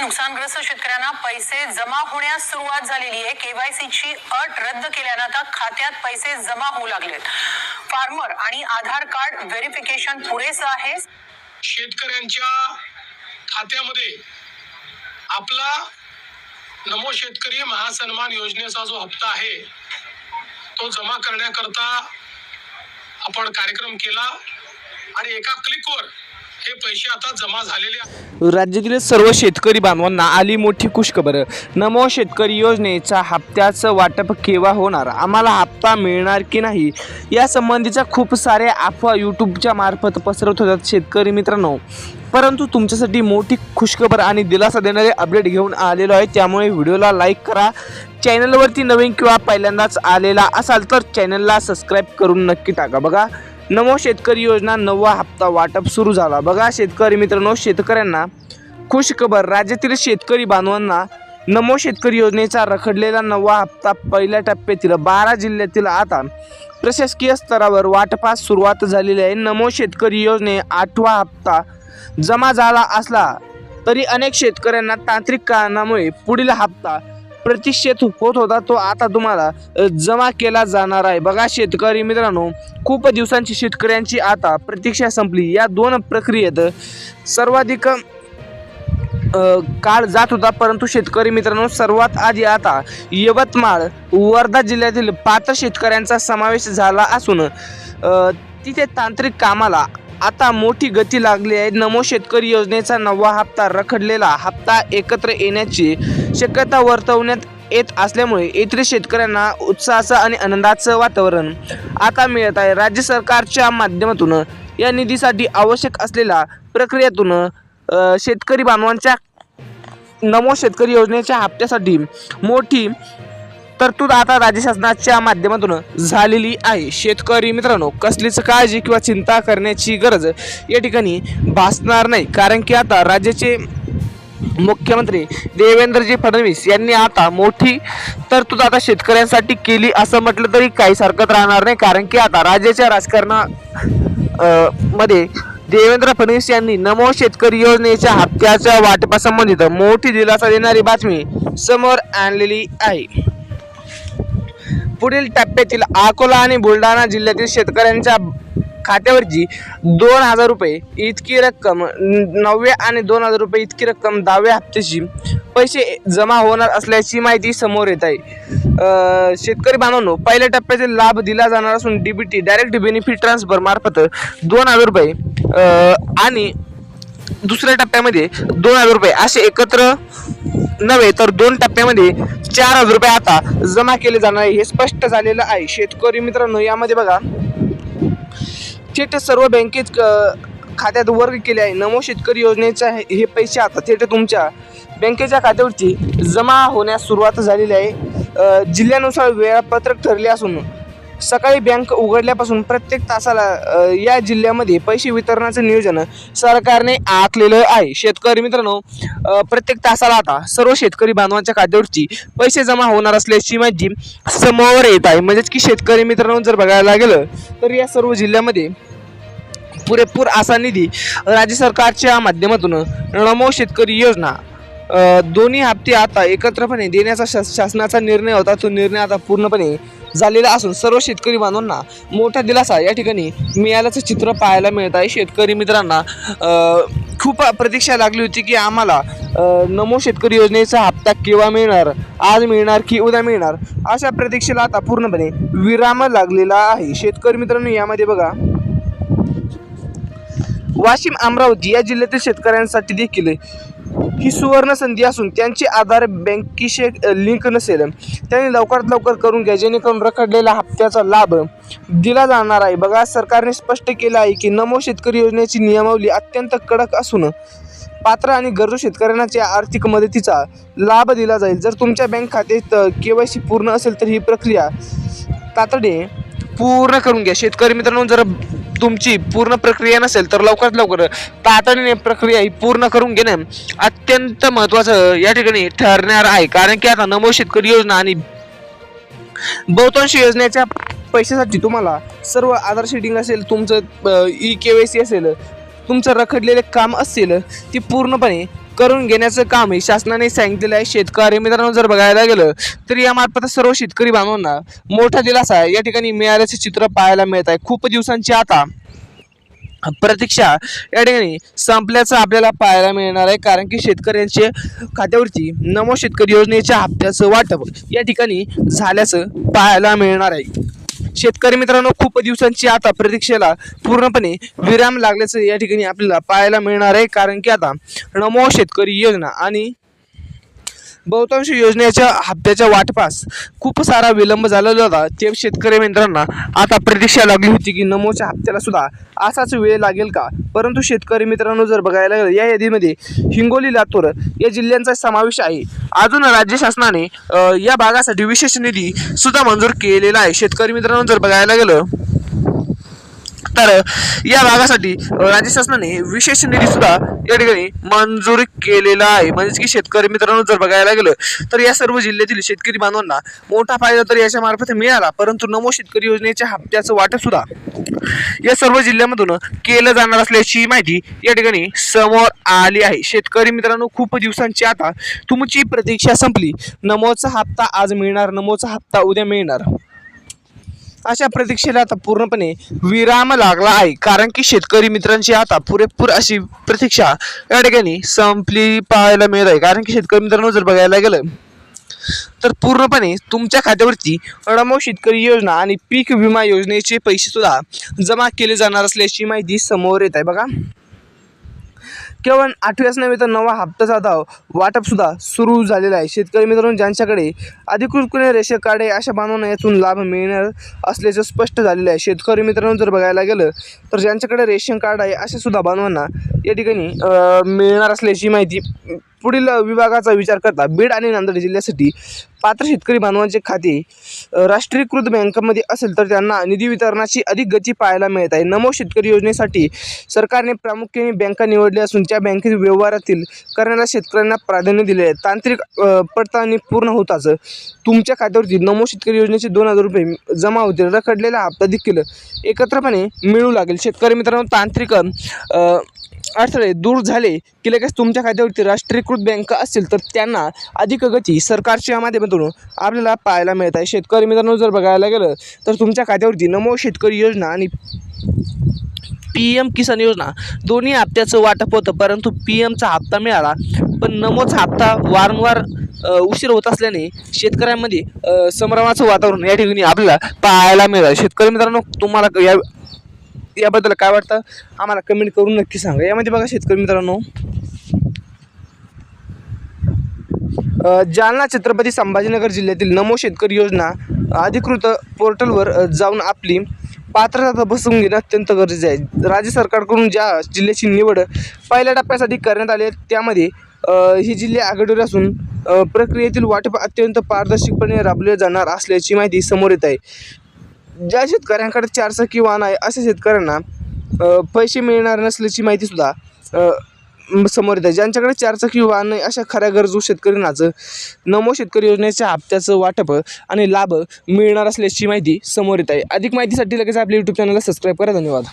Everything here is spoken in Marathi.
नुकसानग्रस्त शेतकऱ्यांना पैसे जमा होण्यास सुरुवात झालेली आहे। केवायसीची अट रद्द केल्याने आता खात्यात पैसे जमा होऊ लागलेत। फार्मर आणि आधार कार्ड व्हेरिफिकेशन पुरेसं आहे। शेतकऱ्यांच्या खात्यामध्ये आपला नमो शेतकरी महासन्मान योजनेचा जो हप्ता आहे तो जमा करण्याकरता आपण कार्यक्रम केला आणि एका क्लिकवर हे पैसे आता जमा झालेले आहेत। राज्यातील सर्व शेतकरी बांधवांना आली मोठी खुशखबर। नमो शेतकरी योजनेचा हप्त्याचं वाटप केव्हा होणार, आम्हाला हप्ता मिळणार की नाही, या संबंधीच्या खूप साऱ्या अफवा यूट्यूबच्या मार्फत पसरत होतात शेतकरी मित्रांनो। परंतु तुमच्यासाठी मोठी खुशखबर आणि दिलासा देणारे अपडेट घेऊन आलेलो आहे, त्यामुळे व्हिडिओला लाईक करा। चॅनलवरती नवीन किंवा पहिल्यांदाच आलेला असाल तर चॅनलला सबस्क्राईब करून नक्की टाका। बघा, नमो शेतकरी योजना नववा हप्ता वाटप सुरू झाला। बघा शेतकरी मित्रांनो, शेतकऱ्यांना खुशखबर। राज्यातील शेतकरी बांधवांना नमो शेतकरी योजनेचा रखडलेला नववा हप्ता पहिल्या टप्प्यातील 12 जिल्ह्यातील आता प्रशासकीय स्तरावर वाटपास सुरुवात झालेली आहे। नमो शेतकरी योजने 8वा हप्ता जमा झाला असला तरी अनेक शेतकऱ्यांना तांत्रिक कारणामुळे पुढील हप्ता प्रतीक्षेत होत होता, तो आता तुम्हाला जमा केला जाणार आहे। बघा शेतकरी मित्रांनो, खूप दिवसांची शेतकऱ्यांची आता प्रतीक्षा संपली। या दोन प्रक्रियेत सर्वाधिक काळ जात होता, परंतु शेतकरी मित्रांनो सर्वात आधी आता यवतमाळ वर्धा जिल्ह्यातील 5 शेतकऱ्यांचा समावेश झाला असून तिथे तांत्रिक कामाला आता मोठी गती लागली आहे। नमो शेतकरी योजनेचा 9वा हप्ता रखडलेला हप्ता एकत्र येण्याची शक्यता वर्तवण्यात येत असल्यामुळे येथील शेतकऱ्यांना उत्साहाचं आणि आनंदाचं वातावरण आता मिळत आहे। राज्य सरकारच्या माध्यमातून या निधीसाठी आवश्यक असलेल्या प्रक्रियेतून शेतकरी बांधवांच्या नमो शेतकरी योजनेच्या हप्त्यासाठी मोठी तरतूद आता राज्य शासनाच्या माध्यमातून झालेली आहे। शेतकरी मित्रांनो, कसलीच काळजी किंवा चिंता करण्याची गरज या ठिकाणी भासणार नाही, कारण की आता राज्याचे मुख्यमंत्री देवेंद्रजी फडणवीस यांनी आता मोठी तरतूद आता शेतकऱ्यांसाठी केली असं म्हटलं तरी काही हरकत राहणार नाही, कारण की आता राज्याच्या राजकारणामध्ये देवेंद्र फडणवीस यांनी नमो शेतकरी योजनेच्या हप्त्याच्या वाटपासंबंधित मोठी दिलासा देणारी बातमी समोर आणलेली आहे। पुढील टप्प्यातील अकोला आणि बुलढाणा जिल्ह्यातील शेतकऱ्यांच्या खात्यावरची 2000 रुपये इतकी रक्कम 9व्या आणि 2000 रुपये इतकी रक्कम 10व्या हप्त्याची पैसे जमा होणार असल्याची माहिती समोर येत आहे। शेतकरी बांधवांनो, पहिल्या टप्प्यातील लाभ दिला जाणार असून डीबीटी डायरेक्ट बेनिफिट ट्रान्सफर मार्फत 2000 रुपये आणि दुसऱ्या टप्प्यामध्ये 2000 रुपये असे एकत्र नव्हे तर 2 टप्प्यामध्ये 4000 रुपये आता जमा केले जाणार आहे, हे स्पष्ट झालेलं आहे। शेतकरी मित्रांनो, यामध्ये बघा थेट सर्व बँकेत खात्यात वर्ग केले आहे। नमो शेतकरी योजनेचा हे पैसे आता थेट तुमच्या बँकेच्या खात्यावरती जमा होण्यास सुरुवात झालेली आहे। जिल्ह्यानुसार वेळापत्रक ठरले असून सकाळी बँक उघडल्यापासून प्रत्येक तासाला या जिल्ह्यामध्ये पैसे वितरणाचं नियोजन सरकारने आखलेलं आहे। शेतकरी मित्रांनो, प्रत्येक तासाला आता सर्व शेतकरी बांधवांच्या खात्यावरती पैसे जमा होणार असल्याची माहिती समोर येत आहे। म्हणजेच की शेतकरी मित्रांनो, जर बघायला गेलं तर या सर्व जिल्ह्यामध्ये पुरेपूर असा निधी राज्य सरकारच्या माध्यमातून नमो शेतकरी योजना दोन्ही हप्ते आता एकत्रपणे देण्याचा शासनाचा निर्णय होता, तो निर्णय आता पूर्णपणे झालेला असून सर्व शेतकरी बांधवांना मोठा दिलासा या ठिकाणी मिळाल्याचं चित्र पाहायला मिळत आहे। शेतकरी मित्रांना खूप प्रतीक्षा लागली होती की आम्हाला नमो शेतकरी योजनेचा हप्ता केव्हा मिळणार, आज मिळणार की उद्या मिळणार, अशा प्रतीक्षेला आता पूर्णपणे विराम लागलेला आहे। शेतकरी मित्रांनो, यामध्ये बघा वाशिम अमरावती या जिल्ह्यातील शेतकऱ्यांसाठी देखील ही सुवर्ण संधी असून त्यांचे आधार बँकेशी लिंक नसेल त्यांनी लवकरात लवकर करून घ्या, जेणेकरून रखडलेला हप्त्याचा लाभ दिला जाणार आहे। बघा, सरकारने स्पष्ट केलं आहे की नमो शेतकरी योजनेची नियमावली अत्यंत कडक असून पात्र आणि गरजू शेतकऱ्यांना या आर्थिक मदतीचा लाभ दिला जाईल। जर तुमच्या बँक खात्यात केवायसी पूर्ण असेल तर ही प्रक्रिया तातडीने पूर्ण करून घ्या। शेतकरी मित्रांनो, जर तुमची पूर्ण प्रक्रिया नसेल तर लवकरात लवकर तातडीने प्रक्रिया ही पूर्ण करून घेणे अत्यंत महत्त्वाचं या ठिकाणी ठरणार आहे, कारण की आता नमो शेतकरी योजना आणि बहुतांश योजनेच्या पैशासाठी तुम्हाला सर्व आधार शेडिंग असेल, तुमचं ई केवायसी असेल, तुमचं रखडलेले काम असेल ती पूर्णपणे करून घेण्याचं कामही शासनाने सांगितलेलं आहे. शेतकरी मित्रांनो जर बघायला गेलं तर यामार्फत सर्व शेतकरी बांधवांना मोठा दिलासा या ठिकाणी मिळाल्याचे चित्र पाहायला मिळत आहे. खूप दिवसांची आता प्रतीक्षा या ठिकाणी संपल्याचं आपल्याला पाहायला मिळणार आहे, कारण की शेतकऱ्यांच्या खात्यावरती नमो शेतकरी योजनेच्या हप्त्याचं वाटप या ठिकाणी झाल्याचं पाहायला मिळणार आहे. शेतकरी मित्रांनो खूप दिवसांची आता प्रतीक्षेला पूर्णपणे विराम लागल्याचं या ठिकाणी आपल्याला पाहायला मिळणार आहे, कारण की आता नमो शेतकरी योजना आणि बहुतांश योजनेच्या हप्त्याच्या वाटपास खूप सारा विलंब झालेला होता. ते शेतकरी मित्रांना आता प्रतीक्षा लागली होती की नमोच्या हप्त्याला सुद्धा असाच वेळ लागेल का, परंतु शेतकरी मित्रांनो जर बघायला गेलं या यादीमध्ये हिंगोली, लातूर या जिल्ह्यांचा समावेश आहे. अजून राज्य शासनाने या भागासाठी विशेष निधी सुद्धा मंजूर केलेला आहे. शेतकरी मित्रांनो जर बघायला गेलं तर या भागासाठी राज्य शासनाने विशेष निधी सुद्धा या ठिकाणी मंजूर केलेला आहे. म्हणजे की शेतकरी मित्रांनो जर बघायला गेलं तर या सर्व जिल्ह्यातील शेतकरी बांधवांना मोठा फायदा तर याच्या मार्फत मिळाला, परंतु नमो शेतकरी योजनेच्या हप्त्याचं वाटप सुद्धा या सर्व जिल्ह्यामधून केलं जाणार असल्याची माहिती या ठिकाणी समोर आली आहे. शेतकरी मित्रांनो खूप दिवसांची आता तुमची प्रतीक्षा संपली. नमोचा हप्ता आज मिळणार, नमोचा हप्ता उद्या मिळणार, अशा प्रतीक्षेला आता पूर्णपणे विराम लागला आहे, कारण की शेतकरी मित्रांची आता पुरेपूर अशी प्रतीक्षा या ठिकाणी संपली पाहायला मिळत आहे. कारण की शेतकरी मित्रांनो जर बघायला गेलं तर पूर्णपणे तुमच्या खात्यावरती नमो शेतकरी योजना आणि पीक विमा योजनेचे पैसे सुद्धा जमा केले जाणार असल्याची माहिती समोर येत आहे. बघा, केवळ 8व्याच नव्हे तर 9वा हप्त्याचा आता वाटप सुद्धा सुरू झालेला आहे. शेतकरी मित्रांनो ज्यांच्याकडे अधिकृतपणे रेशन कार्ड आहे अशा बांधवांना यातून लाभ मिळणार असल्याचं स्पष्ट झालेलं आहे. शेतकरी मित्रांनो जर बघायला गेलं तर ज्यांच्याकडे रेशन कार्ड आहे अशा सुद्धा बांधवांना या ठिकाणी मिळणार असल्याची माहिती पुढील विभागाचा विचार करता बीड आणि नांदेड जिल्ह्यासाठी पात्र शेतकरी बांधवांचे खाते राष्ट्रीयकृत बँकांमध्ये असेल तर त्यांना निधी वितरणाची अधिक गती पाहायला मिळत आहे. नमो शेतकरी योजनेसाठी सरकारने प्रामुख्याने बँका निवडल्या असून त्या बँकेतील व्यवहारातील करण्याला शेतकऱ्यांना प्राधान्य दिले आहे. तांत्रिक पडताळणी पूर्ण होताच तुमच्या खात्यावरती नमो शेतकरी योजनेचे 2,000 रुपये जमा होतील. रखडलेला हप्ता देखील एकत्रपणे मिळू लागेल. शेतकरी मित्रांनो तांत्रिक अडथळे दूर झाले की लगेच तुमच्या खात्यावरती राष्ट्रीयकृत बँका असतील तर त्यांना अधिक गती सरकारच्या माध्यमातून आपल्याला पाहायला मिळत आहे. शेतकरी मित्रांनो जर बघायला गेलं तर तुमच्या खात्यावरती नमो शेतकरी योजना आणि PM किसान योजना दोन्ही हप्त्याचं वाटप होतं, परंतु PMचा हप्ता मिळाला पण नमोचा हप्ता वारंवार उशीर होत असल्याने शेतकऱ्यांमध्ये संभ्रमाचं वातावरण या ठिकाणी आपल्याला पाहायला मिळतं. शेतकरी मित्रांनो तुम्हाला याबद्दल काय वाटतं आम्हाला कमेंट करून नक्की सांगा. यामध्ये बघा शेतकरी मित्रांनो जालना छत्रपती संभाजीनगर जिल्ह्यातील नमो शेतकरी योजना अधिकृत पोर्टलवर जाऊन आपली पात्रता तपासून घेणं अत्यंत गरजेचे आहे. राज्य सरकारकडून ज्या जिल्ह्याची निवड पहिल्या टप्प्यासाठी करण्यात आली आहे त्यामध्ये ही जिल्हे आघाडीवर असून प्रक्रियेतील वाटप अत्यंत पारदर्शकपणे राबवले जाणार असल्याची माहिती समोर येत आहे. ज्या शेतकऱ्यांकडे 4 चाकी वाहन आहे अशा शेतकऱ्यांना पैसे मिळणार नसल्याची माहिती सुद्धा समोर येत आहे. ज्यांच्याकडे 4 चाकी वाहन नाही अशा खऱ्या गरजू शेतकऱ्यांनाच नमो शेतकरी योजनेच्या हप्त्याचं वाटप आणि लाभ मिळणार असल्याची माहिती समोर येत आहे. अधिक माहितीसाठी लगेच आपल्या YouTube चॅनलला सबस्क्राईब करा. धन्यवाद.